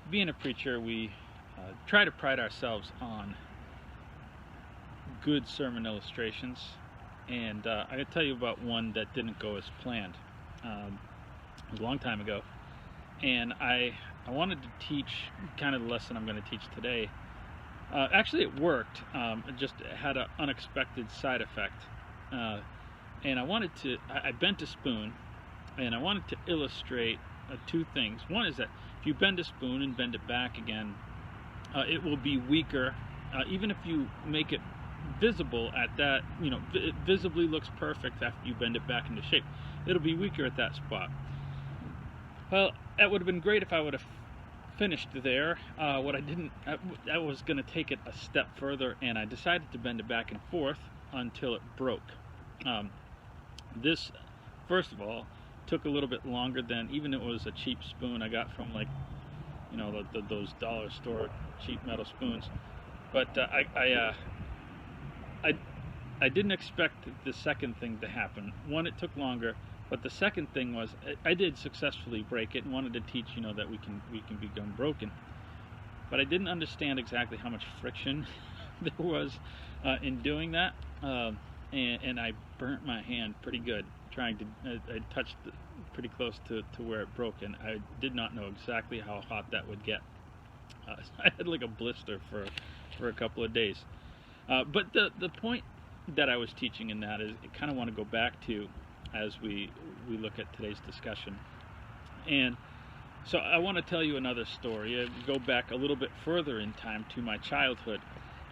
being a preacher, we try to pride ourselves on good sermon illustrations, and I gotta tell you about one that didn't go as planned. It was a long time ago, and I wanted to teach kind of the lesson I'm going to teach today. Actually, it worked. It just had an unexpected side effect, and I bent a spoon, and I wanted to illustrate two things. One is that if you bend a spoon and bend it back again, it will be weaker, even if you make it visible at that, it visibly looks perfect after you bend it back into shape. It'll be weaker at that spot. Well, that would have been great if I would have finished there. What I didn't, I was going to take it a step further, and I decided to bend it back and forth until it broke. This, first of all, took a little bit longer than, even it was a cheap spoon I got from those dollar store cheap metal spoons. But I didn't expect the second thing to happen. One, it took longer, but the second thing was I did successfully break it and wanted to teach that we can become broken. But I didn't understand exactly how much friction there was in doing that, and I burnt my hand pretty good trying to. I touched pretty close to where it broke, and I did not know exactly how hot that would get. I had like a blister for a couple of days. But the point that I was teaching in that is, I kind of want to go back to as we look at today's discussion. And so I want to tell you another story. I go back a little bit further in time to my childhood.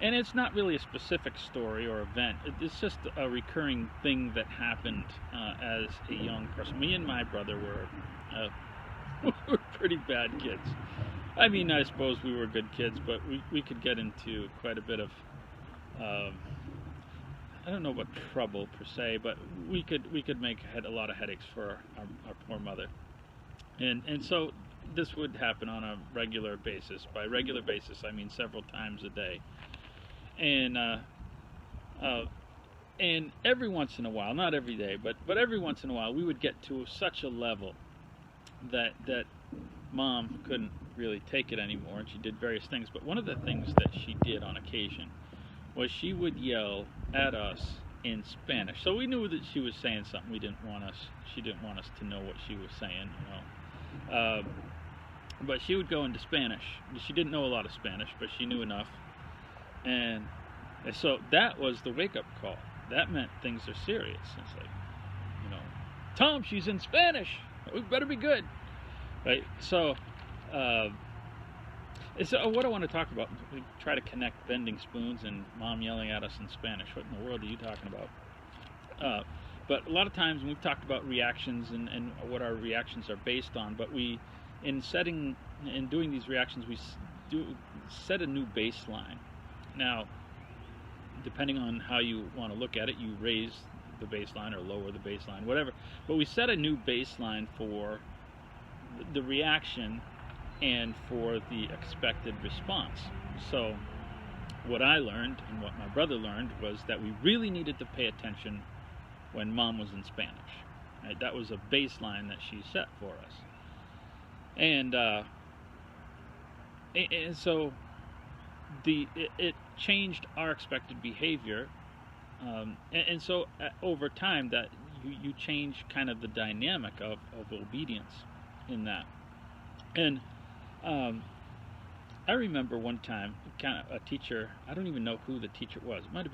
And it's not really a specific story or event. It's just a recurring thing that happened as a young person. Me and my brother were pretty bad kids. I mean, I suppose we were good kids, but we could get into quite a bit of I don't know about trouble per se, but we could make a lot of headaches for our poor mother, and so this would happen on a regular basis. By regular basis, I mean several times a day, and every once in a while, not every day, but every once in a while, we would get to such a level that Mom couldn't really take it anymore, and she did various things. But one of the things that she did on occasion was she would yell at us in Spanish. So we knew that she was saying something she didn't want us to know what she was saying, but she would go into Spanish. She didn't know a lot of Spanish, but she knew enough. And so that was the wake-up call. That meant things are serious. It's like, Tom, she's in Spanish. We better be good. Right? So what I want to talk about, we try to connect bending spoons and Mom yelling at us in Spanish. What in the world are you talking about? But a lot of times when we've talked about reactions and what our reactions are based on, but in doing these reactions, we set a new baseline. Now, depending on how you want to look at it, you raise the baseline or lower the baseline, whatever. But we set a new baseline for the reaction and for the expected response. So what I learned and what my brother learned was that we really needed to pay attention when Mom was in Spanish. Right? That was a baseline that she set for us. And so it changed our expected behavior. And so over time that you change kind of the dynamic of obedience in that. And I remember one time, kind of a teacher. I don't even know who the teacher was. It might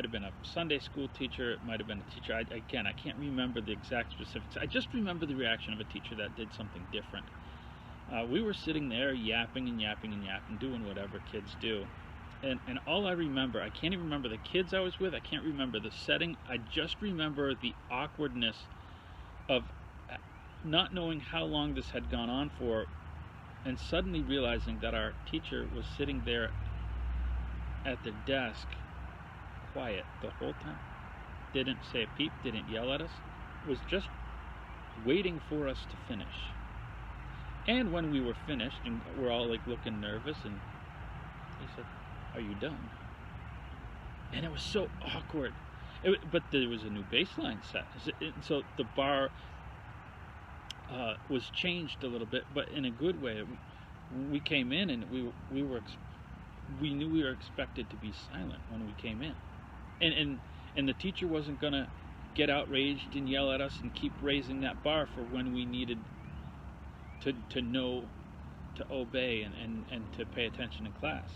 have been a Sunday school teacher. It might have been a teacher. I can't remember the exact specifics. I just remember the reaction of a teacher that did something different. We were sitting there yapping and yapping and yapping, doing whatever kids do. And all I remember, I can't even remember the kids I was with. I can't remember the setting. I just remember the awkwardness of not knowing how long this had gone on for, and suddenly realizing that our teacher was sitting there at the desk, quiet the whole time, didn't say a peep, didn't yell at us, was just waiting for us to finish. And when we were finished, and we're all like looking nervous, and he said, "Are you done?" And it was so awkward. But there was a new baseline set, so the bar was changed a little bit, but in a good way. we came in and we knew we were expected to be silent when we came in, and the teacher wasn't gonna get outraged and yell at us and keep raising that bar for when we needed to know, to obey, and to pay attention in class.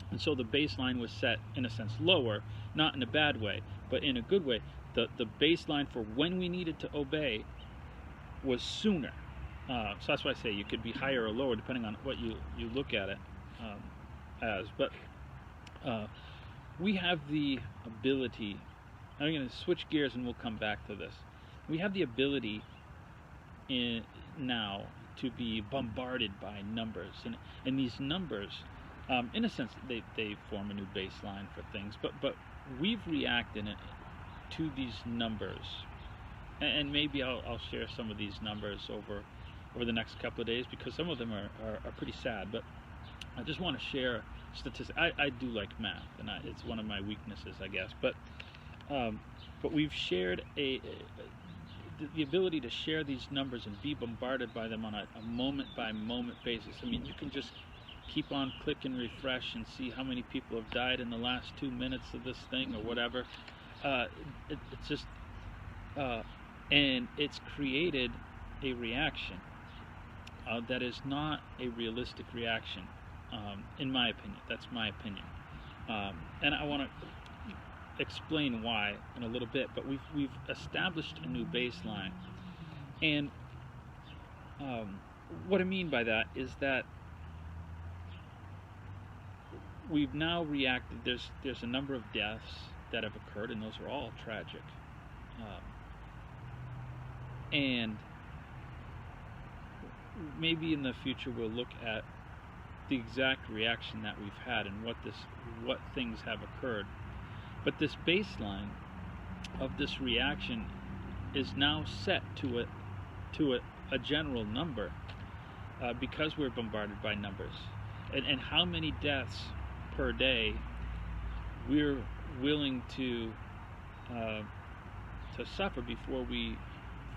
And so the baseline was set, in a sense, lower, not in a bad way, but in a good way. The baseline for when we needed to obey was sooner. So that's why I say you could be higher or lower depending on what you look at it as. But we have the ability, I'm going to switch gears and we'll come back to this. We have the ability now to be bombarded by numbers. And these numbers, in a sense, they form a new baseline for things. But we've reacted to these numbers. And maybe I'll share some of these numbers over the next couple of days, because some of them are pretty sad. But I just want to share statistics. I do like math, and it's one of my weaknesses, I guess. But we've shared the ability to share these numbers and be bombarded by them on a moment-by-moment basis. I mean, you can just keep on click and refresh and see how many people have died in the last 2 minutes of this thing or whatever. It's just and it's created a reaction that is not a realistic reaction, in my opinion. That's my opinion, and I want to explain why in a little bit. But we've established a new baseline, and what I mean by that is that we've now reacted. There's a number of deaths that have occurred, and those are all tragic. And maybe in the future we'll look at the exact reaction that we've had and what things have occurred. But this baseline of this reaction is now set to a general number, because we're bombarded by numbers, and how many deaths per day we're willing to suffer before we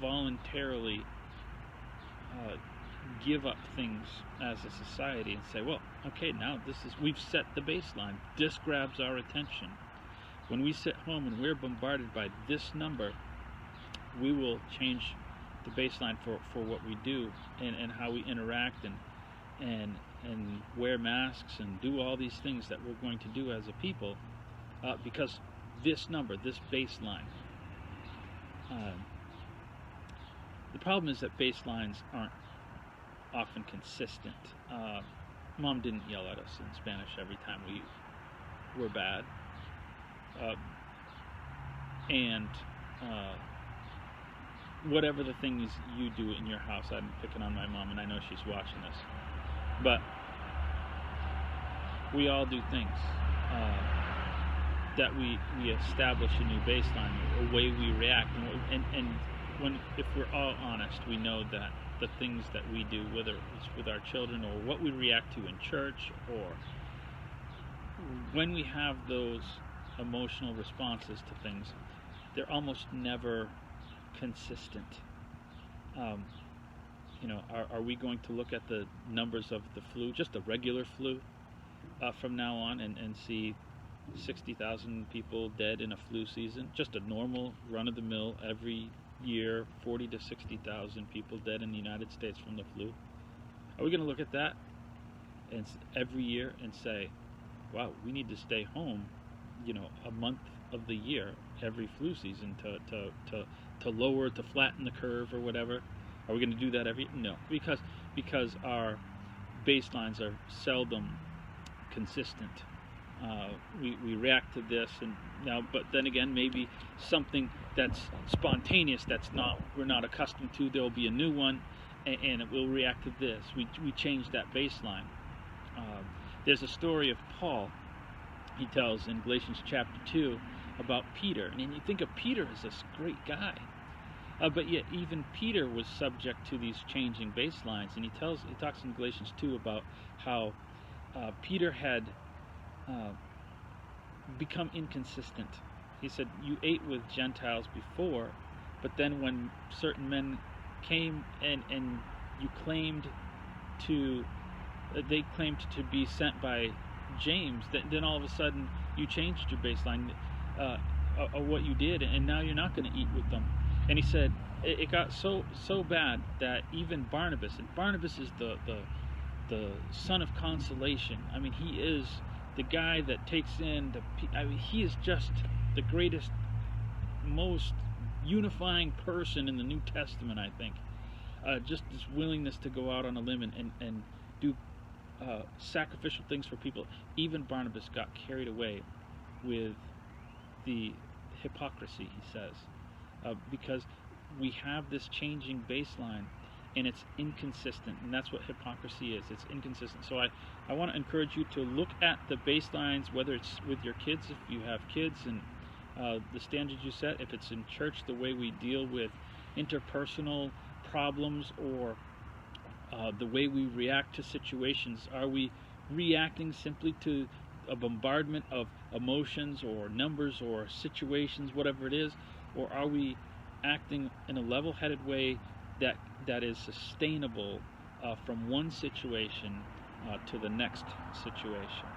voluntarily give up things as a society and say, well, okay, now we've set the baseline. This grabs our attention. When we sit home and we're bombarded by this number, we will change the baseline for what we do and how we interact and wear masks and do all these things that we're going to do as a people, because this number, this baseline. The problem is that baselines aren't often consistent. Mom didn't yell at us in Spanish every time we were bad. And whatever the things you do in your house, I'm picking on my mom, and I know she's watching this, but we all do things that we establish a new baseline, a way we react, and if we're all honest, we know that the things that we do, whether it's with our children or what we react to in church, or when we have those emotional responses to things, they're almost never consistent. Are we going to look at the numbers of the flu, just a regular flu, from now on, and see 60,000 people dead in a flu season, just a normal run-of-the-mill every year, 40 to 60,000 people dead in the United States from the flu? Are we going to look at that and every year and say, wow, we need to stay home, a month of the year every flu season to lower, to flatten the curve or whatever? Are we going to do that no, because our baselines are seldom consistent. We react to this and now, but then again, maybe something that's spontaneous, we're not accustomed to, there'll be a new one, and it will react to this. We change that baseline. There's a story of Paul he tells in Galatians chapter 2 about Peter, and you think of Peter as this great guy, but yet even Peter was subject to these changing baselines, and he talks in Galatians 2 about how Peter had become inconsistent. He said, you ate with Gentiles before, but then when certain men came and you claimed to they claimed to be sent by James, then all of a sudden you changed your baseline of what you did, and now you're not going to eat with them. And he said it got so bad that even Barnabas, and Barnabas is the son of consolation. I mean, he is the guy that takes in he is just the greatest, most unifying person in the New Testament, I think. Just this willingness to go out on a limb and do sacrificial things for people. Even Barnabas got carried away with the hypocrisy, he says, because we have this changing baseline, and it's inconsistent, and that's what hypocrisy is. It's inconsistent. So I want to encourage you to look at the baselines, whether it's with your kids, if you have kids, and the standards you set, if it's in church, the way we deal with interpersonal problems, or the way we react to situations. Are we reacting simply to a bombardment of emotions or numbers or situations, whatever it is, or are we acting in a level-headed way that is sustainable from one situation to the next situation?